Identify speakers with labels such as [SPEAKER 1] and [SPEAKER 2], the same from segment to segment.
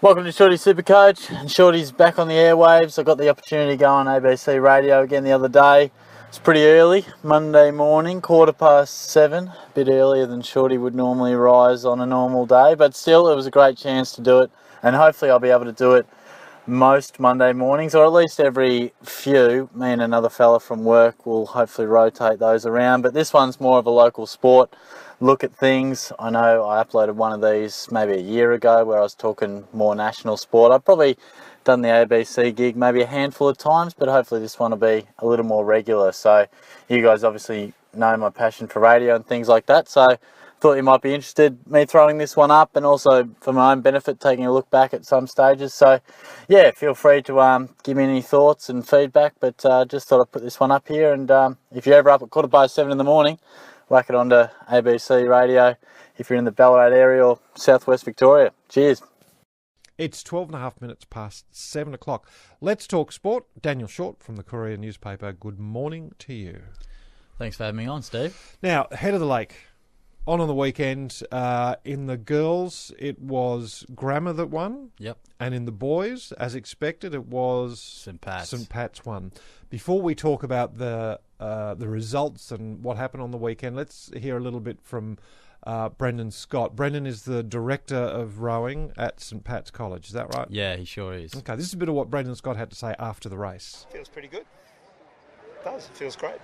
[SPEAKER 1] Welcome to Shorty Supercoach, and Shorty's back on the airwaves. I got the opportunity to go on ABC radio again the other day. It's pretty early, Monday morning, 7:15, a bit earlier than Shorty would normally rise on a normal day, but still it was a great chance to do it, and hopefully I'll be able to do it most Monday mornings, or at least every few. Me and another fella from work will hopefully rotate those around, but this one's more of a local sport look at things. I know I uploaded one of these maybe a year ago where I was talking more national sport. I've probably done the ABC gig maybe a handful of times, but hopefully this one will be a little more regular. So you guys obviously know my passion for radio and things like that, so thought you might be interested me throwing this one up, and also for my own benefit taking a look back at some stages. So yeah, feel free to give me any thoughts and feedback, but just thought I'd put this one up here. And if you're ever up at 7:15 in the morning, whack it onto ABC radio if you're in the Ballarat area or southwest Victoria. Cheers.
[SPEAKER 2] It's 12 and a half minutes past 7 o'clock. Let's talk sport. Daniel Short from the Courier newspaper. Good morning to you.
[SPEAKER 3] Thanks for having me on, Steve.
[SPEAKER 2] Now, head of the lake. On the weekend, in the girls, it was Grammar that won.
[SPEAKER 3] Yep.
[SPEAKER 2] And in the boys, as expected, it was
[SPEAKER 3] St. Pat's.
[SPEAKER 2] St. Pat's won. Before we talk about the results and what happened on the weekend, let's hear a little bit from Brendan Scott. Brendan is the director of rowing at St. Pat's College. Is that right?
[SPEAKER 3] Yeah, he sure is.
[SPEAKER 2] Okay, this is a bit of what Brendan Scott had to say after the race.
[SPEAKER 4] Feels pretty good. It does. It feels great.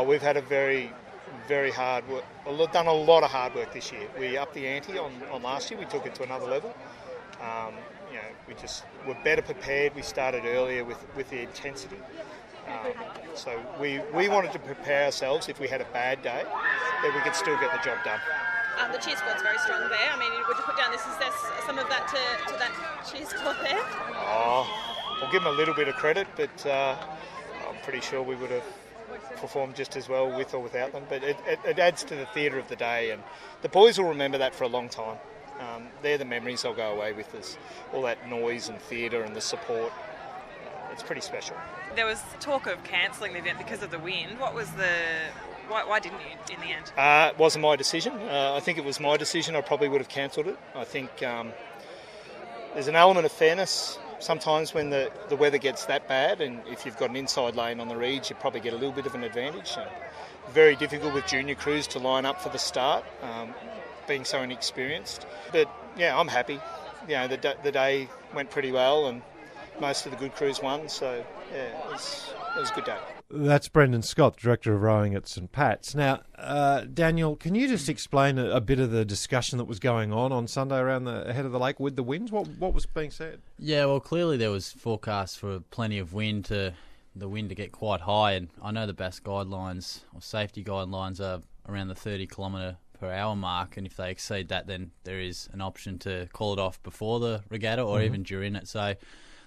[SPEAKER 4] We've had a very hard work. We've done a lot of hard work this year. We upped the ante on last year. We took it to another level. We're better prepared. We started earlier with the intensity. So we wanted to prepare ourselves if we had a bad day, that we could still get the job done.
[SPEAKER 5] The cheer squad's very strong there. I mean, would you put down this? Is there some of that to that cheer squad there?
[SPEAKER 4] I'll give them a little bit of credit, but I'm pretty sure we would have performed just as well with or without them. But it adds to the theatre of the day, and the boys will remember that for a long time. They're the memories they'll go away with, is all that noise and theatre and the support. It's pretty special.
[SPEAKER 6] There was talk of cancelling the event because of the wind. What was why didn't you in the end?
[SPEAKER 4] It wasn't my decision. I think it was my decision. I probably would have cancelled it. I think there's an element of fairness sometimes when the weather gets that bad, and if you've got an inside lane on the reeds, you probably get a little bit of an advantage. Very difficult with junior crews to line up for the start, being so inexperienced. But yeah, I'm happy. You know, the day went pretty well, and most of the good crews won, so yeah, it was a good day.
[SPEAKER 2] That's Brendan Scott, Director of Rowing at St. Pat's. Now, Daniel, can you just explain a bit of the discussion that was going on Sunday around the head of the lake with the winds? What was being said?
[SPEAKER 3] Yeah, well, clearly there was forecast for plenty of wind to get quite high, and I know the BAS guidelines or safety guidelines are around the 30 kilometre per hour mark, and if they exceed that, then there is an option to call it off before the regatta or even during it. So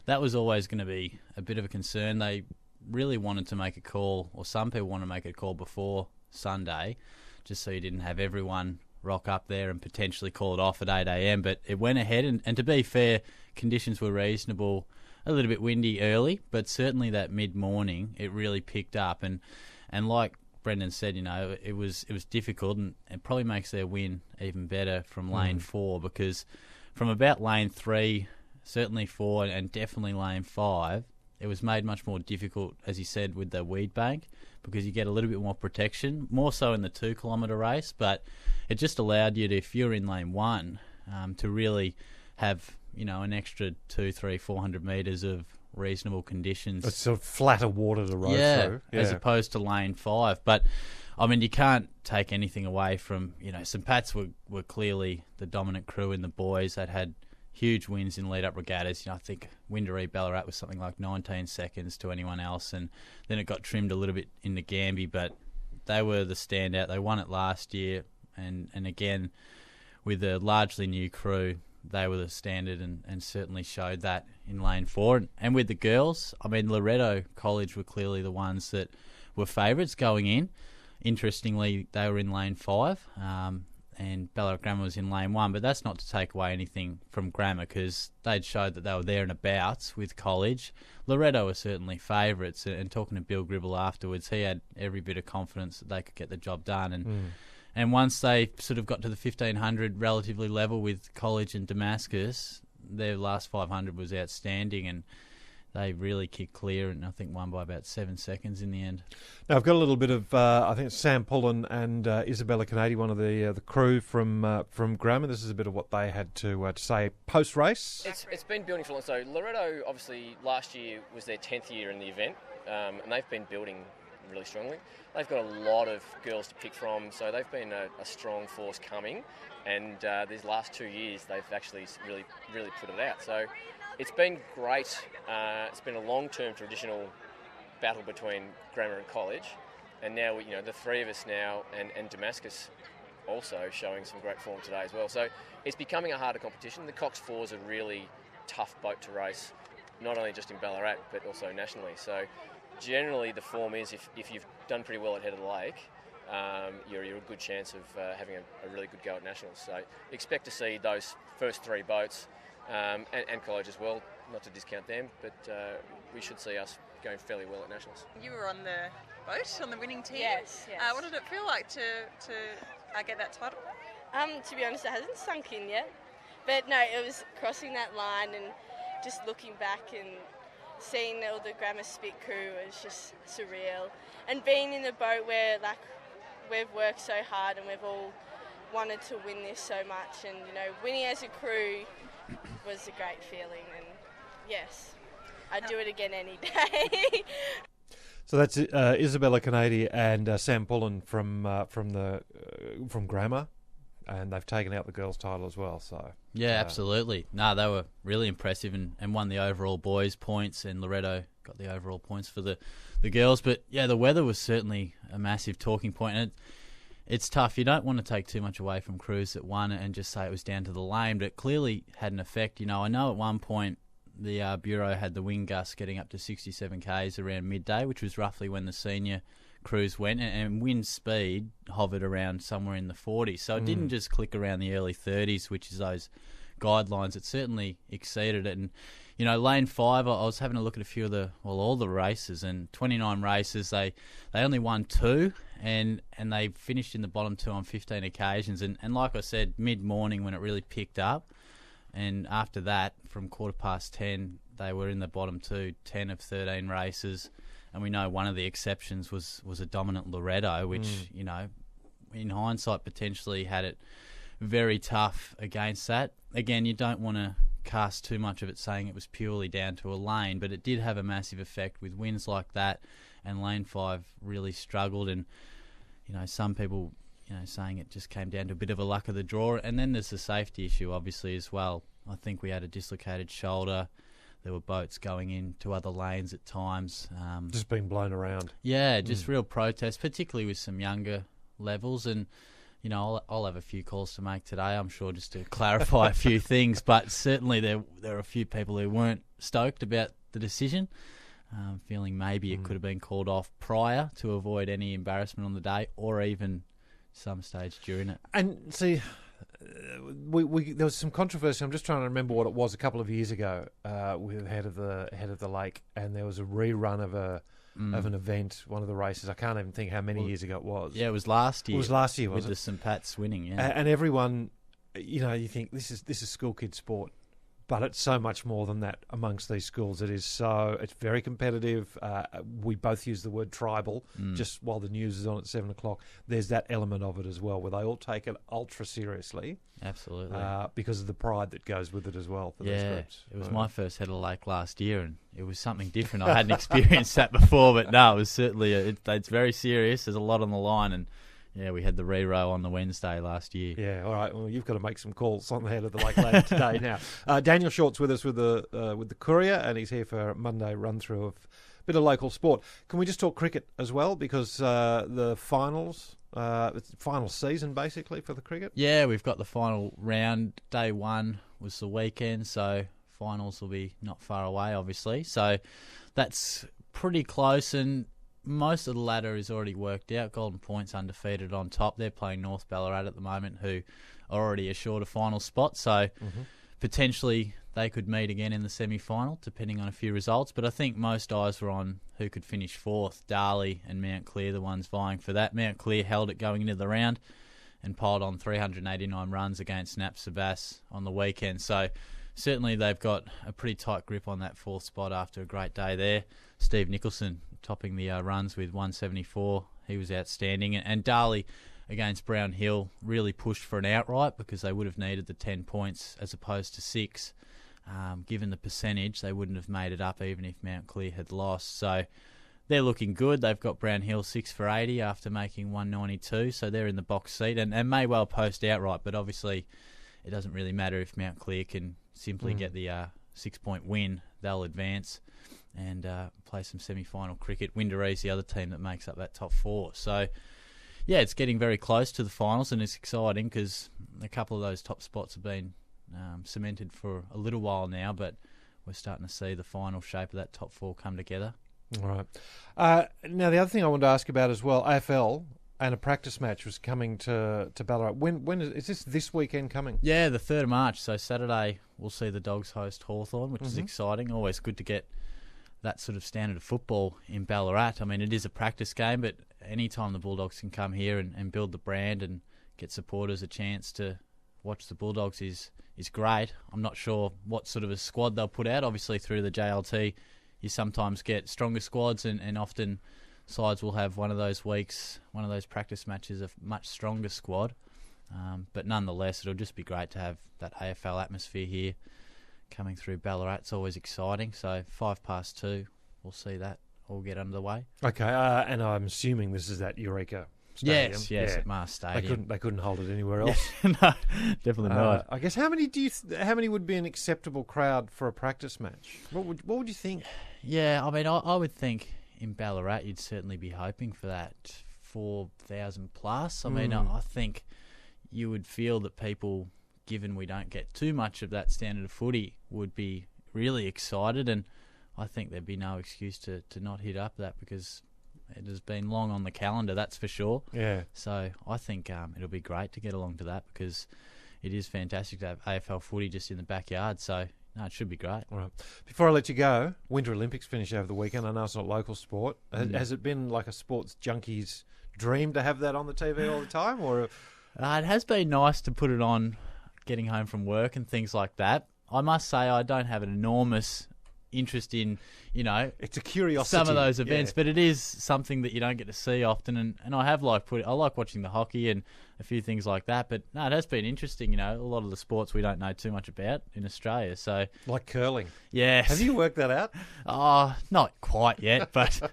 [SPEAKER 3] that was always going to be a bit of a concern. They really wanted to make a call, or some people want to make a call before Sunday, just so you didn't have everyone rock up there and potentially call it off at 8 a.m. But it went ahead, and to be fair, conditions were reasonable. A little bit windy early, but certainly that mid-morning it really picked up. And like Brendan said, you know, it was difficult, and it probably makes their win even better from lane 4, because from about lane 3, certainly 4, and definitely lane 5, it was made much more difficult, as you said, with the weed bank, because you get a little bit more protection, more so in the 2 kilometre race, but it just allowed you to, if you're in lane 1, to really have, you know, an extra 200, 300, 400 metres of reasonable conditions.
[SPEAKER 2] It's sort of flatter water to row through. Yeah,
[SPEAKER 3] as opposed to lane 5. But, I mean, you can't take anything away from, you know, St. Pat's were clearly the dominant crew in the boys. That had huge wins in lead-up regattas. You know, I think Windaree Ballarat was something like 19 seconds to anyone else, and then it got trimmed a little bit in the Gambie, but they were the standout. They won it last year, and again, with a largely new crew, they were the standard and certainly showed that in lane 4. And with the girls, I mean, Loretto College were clearly the ones that were favourites going in. Interestingly, they were in lane 5, and Ballarat Grammar was in lane 1, but that's not to take away anything from Grammar, because they'd showed that they were there and abouts with College. Loretto were certainly favourites, and talking to Bill Gribble afterwards, he had every bit of confidence that they could get the job done. And once they sort of got to the 1500 relatively level with College and Damascus, their last 500 was outstanding, and they really kicked clear, and I think won by about 7 seconds in the end.
[SPEAKER 2] Now, I've got a little bit of, I think it's Sam Pullen and Isabella Canady, one of the crew from Grammar. This is a bit of what they had to say post-race.
[SPEAKER 7] It's been building for long. So Loretto, obviously, last year was their 10th year in the event, and they've been building really strongly. They've got a lot of girls to pick from, so they've been a strong force coming, and these last 2 years they've actually really put it out. So it's been great. It's been a long-term traditional battle between Grammar and College, and now the three of us now, and Damascus also showing some great form today as well. So it's becoming a harder competition. The Cox 4 is a really tough boat to race, not only just in Ballarat but also nationally. So generally the form is if you've done pretty well at Head of the Lake, you're a good chance of having a really good go at nationals. So expect to see those first three boats. And College as well, not to discount them, but we should see us going fairly well at nationals.
[SPEAKER 6] You were on the boat, on the winning team.
[SPEAKER 5] Yes.
[SPEAKER 6] What did it feel like to get that title?
[SPEAKER 5] To be honest, it hasn't sunk in yet. But no, it was crossing that line and just looking back and seeing all the Grammar Spit crew was just surreal. And being in a boat where we've worked so hard and we've all wanted to win this so much, and winning as a crew was a great feeling, and yes, I'd do it again any day.
[SPEAKER 2] So that's Isabella Canady and Sam Pullen from Grammar, and they've taken out the girls' title as well. So
[SPEAKER 3] yeah, absolutely. No, they were really impressive and won the overall boys points, and Loretto got the overall points for the girls. But yeah, the weather was certainly a massive talking point, and it's tough. You don't want to take too much away from crews that won and just say it was down to the lane, but it clearly had an effect. I know at one point the Bureau had the wind gusts getting up to 67 k's around midday, which was roughly when the senior crews went, and wind speed hovered around somewhere in the 40s. So it didn't just click around the early 30s, which is those guidelines. It certainly exceeded it. And lane 5, I was having a look at all the races, and 29 races, they only won 2, and they finished in the bottom 2 on 15 occasions. And like I said, mid-morning when it really picked up, and after that, from 10:15, they were in the bottom 2, 10 of 13 races. And we know one of the exceptions was a dominant Loretto, which, in hindsight, potentially had it very tough against that. Again, you don't want to cast too much of it saying it was purely down to a lane, but it did have a massive effect with winds like that, and lane 5 really struggled. And some people saying it just came down to a bit of a luck of the draw. And then there's the safety issue obviously as well. I think we had a dislocated shoulder. There were boats going into other lanes at times,
[SPEAKER 2] just being blown around.
[SPEAKER 3] Yeah, just real protests, particularly with some younger levels. And I'll have a few calls to make today, I'm sure, just to clarify a few things. But certainly there are a few people who weren't stoked about the decision, feeling maybe it could have been called off prior to avoid any embarrassment on the day, or even some stage during it.
[SPEAKER 2] And see, there was some controversy. I'm just trying to remember what it was a couple of years ago with Head of the Lake, and there was a rerun of an event, one of the races. I can't even think how many years ago it was.
[SPEAKER 3] Yeah, it was last year.
[SPEAKER 2] It was last year,
[SPEAKER 3] with the St Pat's winning. Yeah,
[SPEAKER 2] and everyone, you think this is school kid sport, but it's so much more than that amongst these schools. It's very competitive. We both use the word tribal just while the news is on at 7 o'clock. There's that element of it as well, where they all take it ultra seriously.
[SPEAKER 3] Absolutely.
[SPEAKER 2] Because of the pride that goes with it as well for these groups.
[SPEAKER 3] It was my first Head of the Lake last year, and it was something different. I hadn't experienced that before, but no, it was certainly, it's very serious. There's a lot on the line, and yeah, we had the re-row on the Wednesday last year.
[SPEAKER 2] Yeah, all right. Well, you've got to make some calls on the Head of the Lake later today. Now, Daniel Short's with us with the Courier, and he's here for a Monday run-through of a bit of local sport. Can we just talk cricket as well? Because the finals, it's final season basically for the cricket.
[SPEAKER 3] Yeah, we've got the final round. Day 1 was the weekend, so finals will be not far away, obviously. So that's pretty close, and most of the ladder is already worked out. Golden Point's undefeated on top. They're playing North Ballarat at the moment, who are already assured a final spot. So potentially they could meet again in the semi-final, depending on a few results. But I think most eyes were on who could finish 4th. Darley and Mount Clear, the ones vying for that. Mount Clear held it going into the round and piled on 389 runs against Nap Sabas on the weekend. So certainly they've got a pretty tight grip on that 4th spot after a great day there. Steve Nicholson topping the runs with 174. He was outstanding. And Darley against Brown Hill really pushed for an outright because they would have needed the 10 points as opposed to 6. Given the percentage, they wouldn't have made it up even if Mount Clear had lost. So they're looking good. They've got Brown Hill 6 for 80 after making 192, so they're in the box seat and may well post outright, but obviously it doesn't really matter if Mount Clear can simply get the 6-point win. They'll advance and play some semi-final cricket. Windaree's the other team that makes up that top 4. So, yeah, it's getting very close to the finals, and it's exciting because a couple of those top spots have been cemented for a little while now, but we're starting to see the final shape of that top 4 come together.
[SPEAKER 2] All right. Now, the other thing I wanted to ask about as well, AFL and a practice match was coming to Ballarat. When is this weekend coming?
[SPEAKER 3] Yeah, the 3rd of March. So Saturday we'll see the Dogs host Hawthorn, which is exciting. Always good to get that sort of standard of football in Ballarat. I mean, it is a practice game, but any time the Bulldogs can come here and build the brand and get supporters a chance to watch the Bulldogs is great. I'm not sure what sort of a squad they'll put out. Obviously, through the JLT, you sometimes get stronger squads, and often sides will have one of those weeks, one of those practice matches, a much stronger squad. But nonetheless, it'll just be great to have that AFL atmosphere here coming through Ballarat. It's always exciting. So 2:05, we'll see that all get underway.
[SPEAKER 2] Okay, and I'm assuming this is at Eureka Stadium.
[SPEAKER 3] Yes, at Mars Stadium.
[SPEAKER 2] They couldn't hold it anywhere else.
[SPEAKER 3] No, definitely not.
[SPEAKER 2] I guess how many would be an acceptable crowd for a practice match? What would you think?
[SPEAKER 3] Yeah, I mean, I would think in Ballarat you'd certainly be hoping for that 4,000 plus. I mean, I think you would feel that people, given we don't get too much of that standard of footy, would be really excited, and I think there'd be no excuse to not hit up that because it has been long on the calendar, that's for sure.
[SPEAKER 2] Yeah.
[SPEAKER 3] So I think it'll be great to get along to that because it is fantastic to have AFL footy just in the backyard. So, no, it should be great.
[SPEAKER 2] All right. Before I let you go, Winter Olympics finish over the weekend. I know it's not local sport. Has it been like a sports junkie's dream to have that on the TV all the time? Or
[SPEAKER 3] it has been nice to put it on getting home from work and things like that. I must say I don't have an enormous interest in,
[SPEAKER 2] it's a curiosity.
[SPEAKER 3] Some of those events, but it is something that you don't get to see often, and I like watching the hockey and a few things like that. But no, it has been interesting. A lot of the sports we don't know too much about in Australia. So
[SPEAKER 2] like curling,
[SPEAKER 3] yes.
[SPEAKER 2] Have you worked that out?
[SPEAKER 3] Not quite yet, but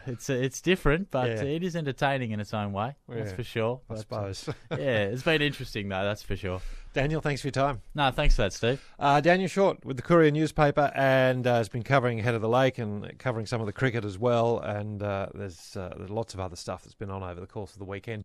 [SPEAKER 3] it's different. But it is entertaining in its own way. That's for sure.
[SPEAKER 2] I suppose.
[SPEAKER 3] It's been interesting though. That's for sure.
[SPEAKER 2] Daniel, thanks for your time.
[SPEAKER 3] No, thanks for that, Steve.
[SPEAKER 2] Daniel Short with the Courier newspaper and has been covering Head of the Lake and covering some of the cricket as well. And there's lots of other stuff that's been on over the course of the weekend.